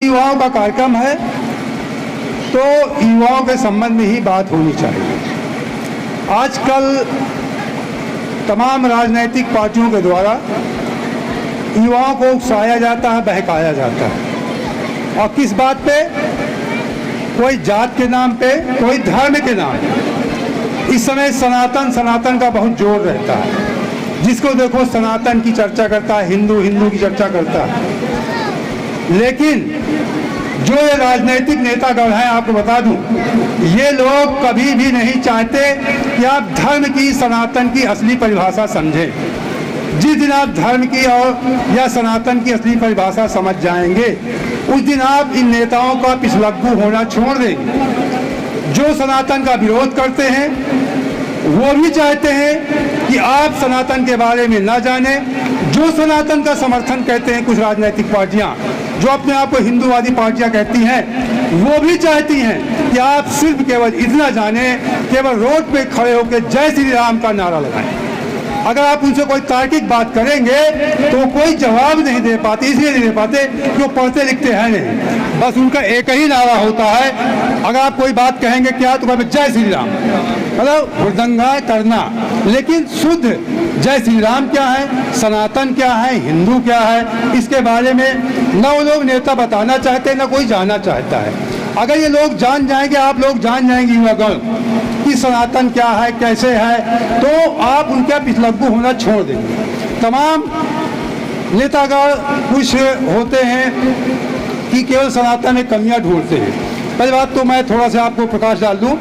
युवाओं का कार्यक्रम है तो युवाओं के संबंध में ही बात होनी चाहिए। आजकल तमाम राजनीतिक पार्टियों के द्वारा युवाओं को उकसाया जाता है, बहकाया जाता है। और किस बात पे? कोई जात के नाम पे, कोई धर्म के नाम पे। इस समय सनातन का बहुत जोर रहता है। जिसको देखो सनातन की चर्चा करता है, हिंदू की चर्चा करता है। लेकिन जो ये राजनीतिक नेतागण हैं, आपको बता दूं, ये लोग कभी भी नहीं चाहते कि आप धर्म की, सनातन की असली परिभाषा समझें। जिस दिन आप धर्म की और या सनातन की असली परिभाषा समझ जाएंगे, उस दिन आप इन नेताओं का पिछलग्गू होना छोड़ देंगे। जो सनातन का विरोध करते हैं वो भी चाहते हैं कि आप सनातन के बारे में ना जाने। जो सनातन का समर्थन करते हैं कुछ राजनीतिक पार्टियां, जो अपने आप को हिंदूवादी पार्टियां कहती हैं, वो भी चाहती हैं कि आप सिर्फ केवल इतना जाने, केवल रोड पे खड़े होकर जय श्री राम का नारा लगाएं। अगर आप उनसे कोई तार्किक बात करेंगे तो कोई जवाब नहीं दे पाते। इसलिए नहीं दे पाते कि वो पढ़ते लिखते हैं नहीं, बस उनका एक ही नारा होता है। अगर आप कोई बात कहेंगे क्या, तो कहेंगे जय श्री राम, मतलब हुड़दंगा करना। लेकिन शुद्ध जय श्री राम क्या है, सनातन क्या है, हिंदू क्या है, इसके बारे में न वो लोग नेता बताना चाहते, न कोई जानना चाहता है। अगर ये लोग जान जाएंगे, आप लोग जान जाएंगे युवागण कि सनातन क्या है, कैसे है, तो आप उनके पिछलग्गू होना छोड़ देंगे। तमाम नेतागण कुछ होते हैं कि केवल सनातन में कमियां ढूंढते हैं। पहली बात तो मैं थोड़ा सा आपको प्रकाश डाल दूं।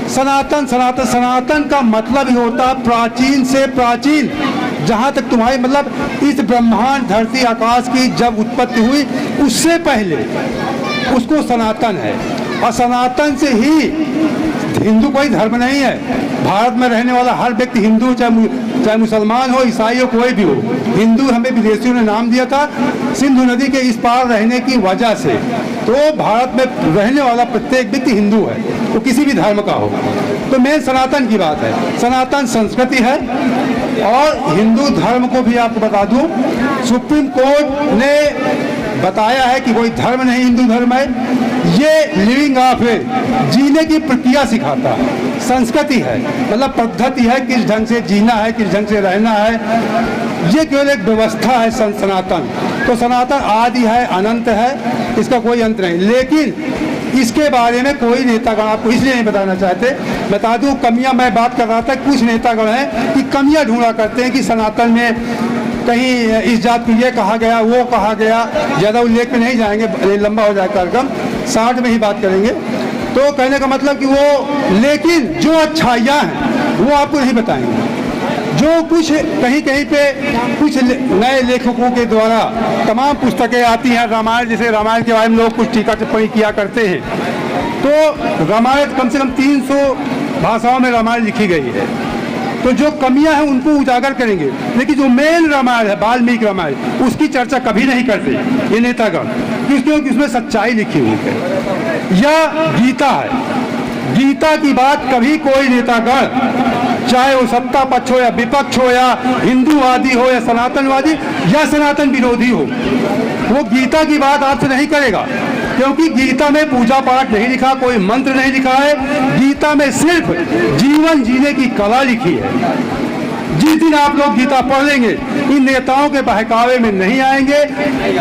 सनातन का मतलब ही होता प्राचीन से प्राचीन। जहाँ तक तुम्हारी मतलब इस ब्रह्मांड, धरती, आकाश की जब उत्पत्ति हुई उससे पहले उसको सनातन है। और सनातन से ही, हिंदू कोई धर्म नहीं है। भारत में रहने वाला हर व्यक्ति हिंदू, चाहे मुसलमान हो, ईसाई हो, कोई भी हो। हिंदू हमें विदेशियों ने नाम दिया था सिंधु नदी के इस पार रहने की वजह से। तो भारत में रहने वाला प्रत्येक व्यक्ति हिंदू है, वो किसी भी धर्म का हो। तो मेन सनातन की बात है। सनातन संस्कृति है। और हिंदू धर्म को भी आपको बता दूं, सुप्रीम कोर्ट ने बताया है कि कोई धर्म नहीं, हिंदू धर्म है। ये लिविंग ऑफ है, जीने की प्रक्रिया सिखाता है। संस्कृति है, मतलब पद्धति है, किस ढंग से जीना है, किस ढंग से रहना है। ये केवल एक व्यवस्था है सनातन। तो सनातन आदि है, अनंत है, इसका कोई अंत नहीं। लेकिन इसके बारे में कोई नेतागण आपको इसलिए नहीं बताना चाहते। बता दूं कमियां, मैं बात कर रहा था, कुछ नेतागण हैं कि कमियां ढूंढा करते हैं कि सनातन में कहीं इस जात को ये कहा गया, वो कहा गया। ज़्यादा उल्लेख में नहीं जाएंगे, लंबा हो जाए कार्यक्रम, 60 में ही बात करेंगे। तो कहने का मतलब कि वो, लेकिन जो अच्छाइयाँ हैं वो आपको नहीं बताएंगे। जो कुछ कहीं पे कुछ नए लेखकों के द्वारा तमाम पुस्तकें आती हैं, रामायण, जैसे रामायण के बारे में लोग कुछ टीका टिप्पणी किया करते हैं। तो रामायण कम से कम 300 भाषाओं में रामायण लिखी गई है। तो जो कमियां हैं उनको उजागर करेंगे, लेकिन जो मेन रामायण है, वाल्मीकि रामायण, उसकी चर्चा कभी नहीं करते ये नेतागण, क्योंकि उसमें सच्चाई लिखी हुई है। या गीता है, गीता की बात कभी कोई नेतागण, चाहे वो सत्ता पक्ष हो या विपक्ष हो, या हिंदूवादी हो या सनातनवादी या सनातन विरोधी हो, वो गीता की बात आपसे नहीं करेगा। क्योंकि गीता में पूजा पाठ नहीं लिखा, कोई मंत्र नहीं लिखा है। गीता में सिर्फ जीवन जीने की कला लिखी है। जिस दिन आप लोग गीता पढ़ लेंगे, इन नेताओं के बहकावे में नहीं आएंगे।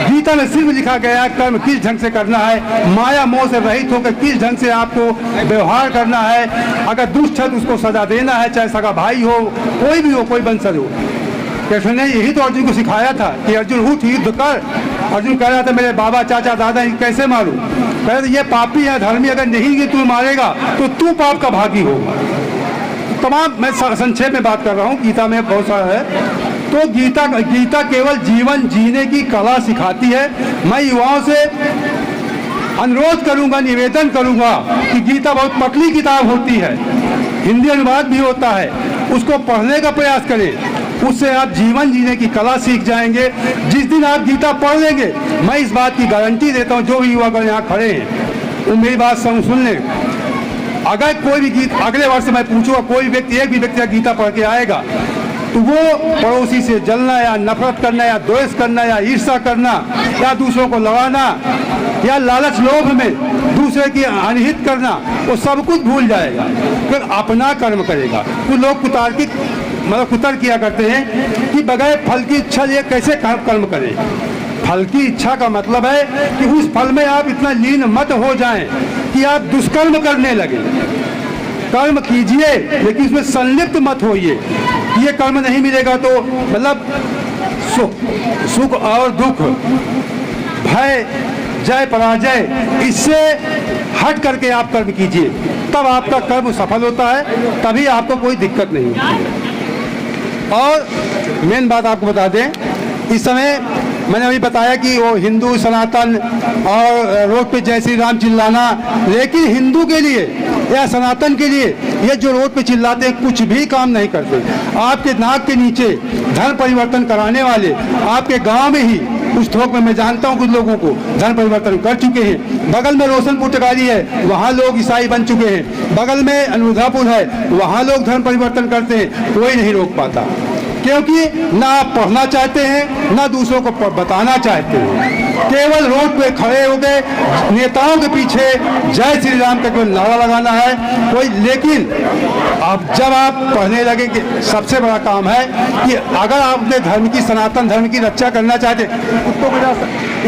गीता में सिर्फ लिखा गया कर्म किस ढंग से करना है, माया मोह से रहित होकर किस ढंग से आपको व्यवहार करना है। अगर दुष्ट है तो उसको सजा देना है, चाहे सगा भाई हो, कोई भी हो, कोई वंशज हो। कृष्ण ने यही तो अर्जुन को सिखाया था कि अर्जुन उठ युद्ध कर। अर्जुन कह रहा था मेरे बाबा, चाचा, दादा कैसे मारूं? कह रहे थे ये पापी है, धर्मी, अगर नहीं ये तू मारेगा तो तू पाप का भागी होगा। तमाम मैं संक्षेप में बात कर रहा हूँ, गीता में बहुत सारा है। तो गीता केवल जीवन जीने की कला सिखाती है। मैं युवाओं से अनुरोध करूंगा, निवेदन करूंगा कि गीता बहुत पतली किताब होती है, हिंदी अनुवाद भी होता है, उसको पढ़ने का प्रयास करें। उससे आप जीवन जीने की कला सीख जाएंगे। जिस दिन आप गीता पढ़ लेंगे, मैं इस बात की गारंटी देता हूँ, जो भी युवागण यहाँ खड़े हैं वो मेरी बात सुन लें। अगर कोई भी गीत अगले वर्ष मैं पूछूंगा, कोई व्यक्ति, एक भी व्यक्ति गीता पढ़ के आएगा तो वो पड़ोसी से जलना या नफरत करना या द्वेष करना या ईर्ष्या करना या दूसरों को लड़ाना या लालच लोभ में दूसरे की अनहित करना, वो सब कुछ भूल जाएगा, फिर अपना कर्म करेगा। तो लोग कुतर किया करते हैं कि बगैर फल की इच्छा ये कैसे कर्म करें। फल की इच्छा का मतलब है कि उस फल में आप इतना लीन मत हो जाएं कि आप दुष्कर्म करने लगे। कर्म कीजिए लेकिन इसमें संलिप्त मत होइए। ये कर्म नहीं मिलेगा तो मतलब सुख और दुख, भय जय पराजय, इससे हट करके आप कर्म कीजिए, तब आपका कर्म सफल होता है, तभी आपको कोई दिक्कत नहीं होती है। और मेन बात आपको बता दें, इस समय मैंने अभी बताया कि वो हिंदू सनातन और रोड पे जय श्री राम चिल्लाना, लेकिन हिंदू के लिए या सनातन के लिए ये जो रोड पे चिल्लाते हैं कुछ भी काम नहीं करते। आपके नाक के नीचे धर्म परिवर्तन कराने वाले आपके गांव में ही कुछ थोक में मैं जानता हूं कुछ लोगों को धर्म परिवर्तन कर चुके हैं। बगल में रोशनपुर टिकारी है, वहां लोग ईसाई बन चुके हैं। बगल में अनुराधापुर है, वहां लोग धर्म परिवर्तन करते हैं, कोई नहीं रोक पाता, क्योंकि ना आप पढ़ना चाहते हैं ना दूसरों को बताना चाहते हैं। केवल रोड पे खड़े होकर नेताओं के पीछे जय श्री राम का कोई नारा लगाना है कोई। लेकिन अब जब आप पढ़ने लगे कि सबसे बड़ा काम है कि अगर आप अपने धर्म की, सनातन धर्म की रक्षा करना चाहते,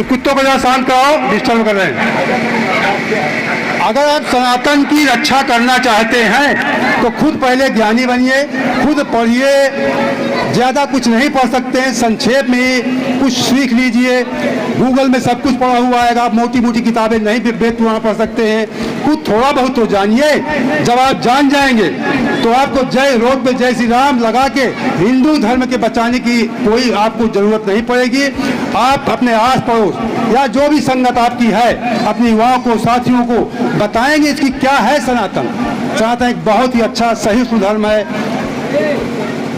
कुत्तों को जरा शांत कराओ, डिस्टर्ब कर रहे हैं। अगर आप सनातन की रक्षा करना चाहते हैं तो खुद पहले ज्ञानी बनिए, खुद पढ़िए। ज़्यादा कुछ नहीं पढ़ सकते हैं, संक्षेप में ही कुछ सीख लीजिए। गूगल में सब कुछ पढ़ा हुआ है, आप मोटी मोटी किताबें नहीं वेद पुराण पढ़ सकते हैं। कुछ थोड़ा बहुत तो जानिए। जब आप जान जाएंगे तो आपको जय रोड पे जय श्री राम लगा के हिंदू धर्म के बचाने की कोई आपको ज़रूरत नहीं पड़ेगी। आप अपने आस पड़ोस या जो भी संगत आपकी है, अपने युवाओं को, साथियों को बताएंगे इसकी क्या है सनातन। सनातन एक बहुत ही अच्छा सही धर्म है,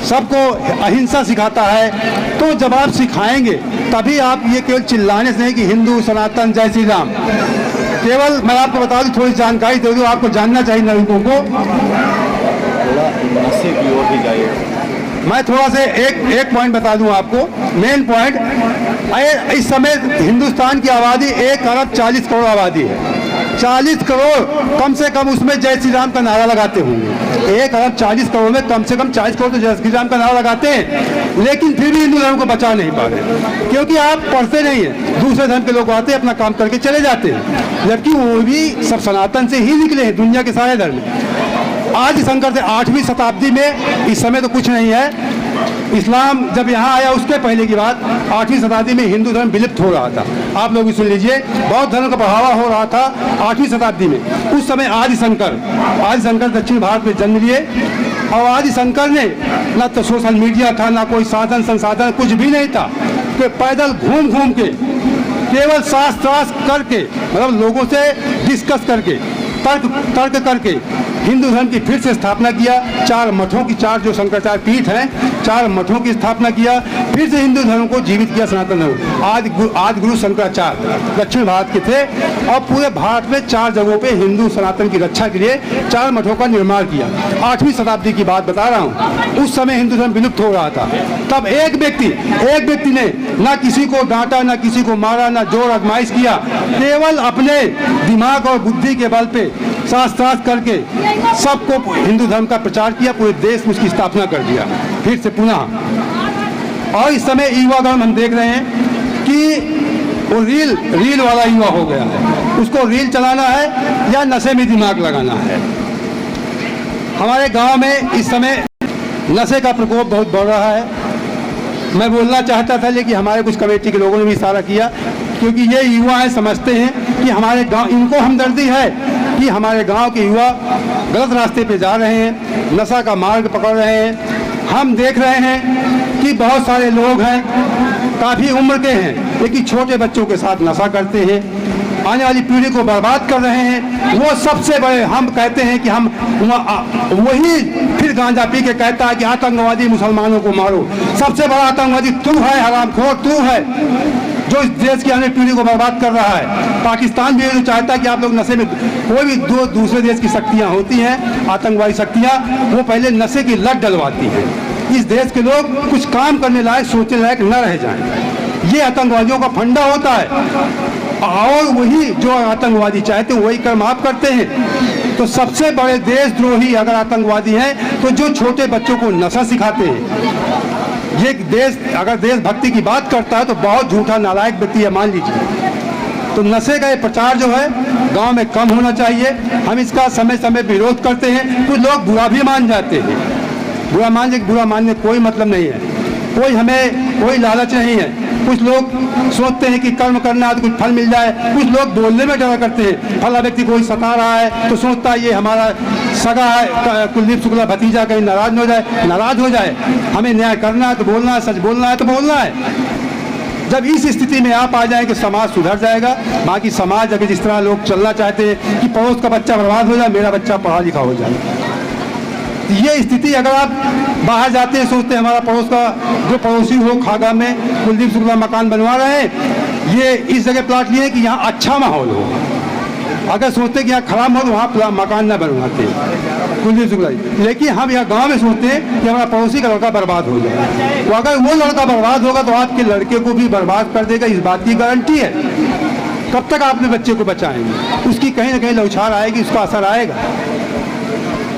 सबको अहिंसा सिखाता है। तो जब आप सिखाएंगे तभी आप ये केवल चिल्लाने से नहीं कि हिंदू सनातन जय श्री राम, केवल मैं आपको बता दूं, थोड़ी जानकारी दे दूं, आपको जानना चाहिए नागरिकों को। मैं थोड़ा से एक पॉइंट बता दूं आपको, मेन पॉइंट। इस समय हिंदुस्तान की आबादी 1 अरब 40 करोड़ आबादी है। 40 करोड़ कम से कम उसमें जय श्री राम का नारा लगाते होंगे। 1 अरब 40 करोड़ में कम से कम 40 करोड़ तो जय श्री राम का नारा लगाते हैं, लेकिन फिर भी हिंदू धर्म को बचा नहीं पा रहे, क्योंकि आप पढ़ते नहीं हैं। दूसरे धर्म के लोग आते हैं, अपना काम करके चले जाते हैं, जबकि वो भी सब सनातन से ही निकले हैं, दुनिया के सारे धर्म। आदि शंकर से 8वीं शताब्दी में, इस समय तो कुछ नहीं है, इस्लाम जब यहाँ आया उसके पहले की बात, 8वीं शताब्दी में हिंदू धर्म विलुप्त हो रहा था। आप लोग सुन लीजिए, बौद्ध धर्म का बढ़ावा हो रहा था 8वीं शताब्दी में। उस समय आदि शंकर दक्षिण भारत में जन्म लिए, और आदि शंकर ने ना तो सोशल मीडिया था, ना कोई साधन संसाधन, कुछ भी नहीं था, कि पैदल घूम घूम के, केवल शास्त्रार्थ करके, मतलब लोगों से डिस्कस करके, तर्क करके हिंदू धर्म की फिर से स्थापना किया। 4 मठों की, 4 जो शंकराचार्य पीठ हैं, 4 मठों की स्थापना किया, फिर से हिंदू धर्म को जीवित किया सनातन धर्म। आदि गुरु शंकराचार्य दक्षिण भारत के थे, और पूरे भारत में 4 जगहों पे हिंदू सनातन की रक्षा के लिए 4 मठों का निर्माण किया। 8वीं शताब्दी की बात बता रहा हूँ, उस समय हिंदू धर्म विलुप्त हो रहा था। तब एक व्यक्ति ने ना किसी को डांटा, ना किसी को मारा, ना जोर आजमाइश किया, केवल अपने दिमाग और बुद्धि के बल पे शास्त्रार्थ करके सबको हिंदू धर्म का प्रचार किया, पूरे देश में उसकी स्थापना कर दिया फिर से पुनः। और इस समय युवागण हम देख रहे हैं कि वो रील वाला युवा हो गया है, उसको रील चलाना है या नशे में दिमाग लगाना है। हमारे गांव में इस समय नशे का प्रकोप बहुत बढ़ रहा है। मैं बोलना चाहता था, लेकिन हमारे कुछ कमेटी के लोगों ने भी इशारा किया, क्योंकि ये युवा है, समझते हैं कि हमारे गांव, इनको हमदर्दी है कि हमारे गांव के युवा गलत रास्ते पे जा रहे हैं, नशा का मार्ग पकड़ रहे हैं। हम देख रहे हैं कि बहुत सारे लोग हैं, काफ़ी उम्र के हैं, लेकिन छोटे बच्चों के साथ नशा करते हैं, आने वाली पीढ़ी को बर्बाद कर रहे हैं। वो सबसे बड़े, हम कहते हैं कि हम वही फिर गांजा पी के कहता है कि आतंकवादी मुसलमानों को मारो। सबसे बड़ा आतंकवादी तू है, हरामखोर तू है, जो इस देश की आने पीढ़ी को बर्बाद कर रहा है। पाकिस्तान भी ये चाहता है कि आप लोग नशे में, कोई भी दूसरे देश की शक्तियाँ होती हैं, आतंकवादी शक्तियाँ, वो पहले नशे की लत डलवाती हैं। इस देश के लोग कुछ काम करने लायक, सोचने लायक न रह जाएं। ये आतंकवादियों का फंडा होता है और वही जो आतंकवादी चाहते हैं वही कर्म आप करते हैं। तो सबसे बड़े देशद्रोही अगर आतंकवादी हैं तो जो छोटे बच्चों को नशा सिखाते हैं। ये देश अगर देशभक्ति की बात करता है तो बहुत झूठा नालायक व्यक्ति है, मान लीजिए। तो नशे का ये प्रचार जो है गांव में कम होना चाहिए। हम इसका समय समय विरोध करते हैं। कुछ लोग बुरा भी मान जाते हैं। बुरा मानने कोई मतलब नहीं है, कोई लालच नहीं है। कुछ लोग सोचते हैं कि कर्म करना है तो कुछ फल मिल जाए। कुछ लोग बोलने में डरा करते हैं। फला व्यक्ति कोई सता रहा है तो सोचता है ये हमारा सगा है, कुलदीप शुक्ला भतीजा, कहीं नाराज हो जाए। हमें न्याय करना है तो बोलना है, सच बोलना है तो बोलना है। जब इस स्थिति में आप आ जाए कि समाज सुधर जाएगा। बाकी समाज अगर जिस तरह लोग चलना चाहते हैं कि पड़ोस का बच्चा बर्बाद हो जाए, मेरा बच्चा पढ़ा लिखा हो जाए, ये स्थिति अगर आप बाहर जाते हैं, सोचते हैं हमारा पड़ोस का जो पड़ोसी हो खागा में कुलदीप शुक्ला मकान बनवा रहे हैं, ये इस जगह प्लाट लिए कि यहाँ अच्छा माहौल हो। अगर सोचते हैं कि यहाँ खराब माहौल, वहाँ मकान न बनवाते कुलदीप शुक्ला। लेकिन हम यहाँ गांव में सोचते हैं कि हमारा पड़ोसी का लड़का बर्बाद हो जाए। तो अगर वो लड़का बर्बाद होगा तो आपके लड़के को भी बर्बाद कर देगा, इस बात की गारंटी है। कब तक आप अपने बच्चे को बचाएंगे? उसकी कहीं ना कहीं लौछार आएगी, उसका असर आएगा।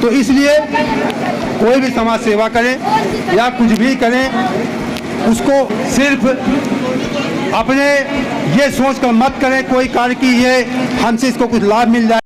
तो इसलिए कोई भी समाज सेवा करें या कुछ भी करें, उसको सिर्फ अपने ये सोच कर मत करें कोई कार्य की ये हमसे इसको कुछ लाभ मिल जाए।